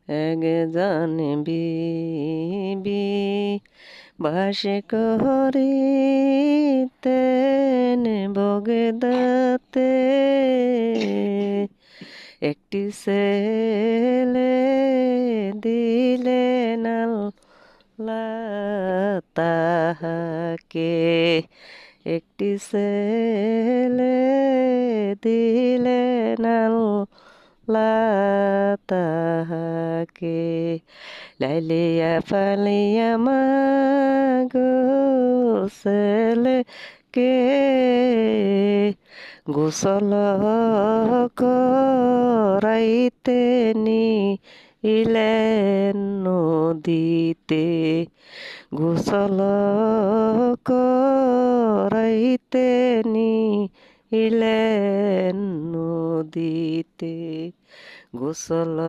এক জানে বিবি বাস করিতেন বগদাতে, একটি ছেলে দিলেন আল্লাহ তাহাকে, একটি ছেলে দিলেন আল্লাহ তাহাকে। লাইলিয়া ফালিয়া মাগো ছেলেকে গোসল করাইতে নিলেন নদীতে, গোসল করাইতে নিলেন নদীতে, গোসল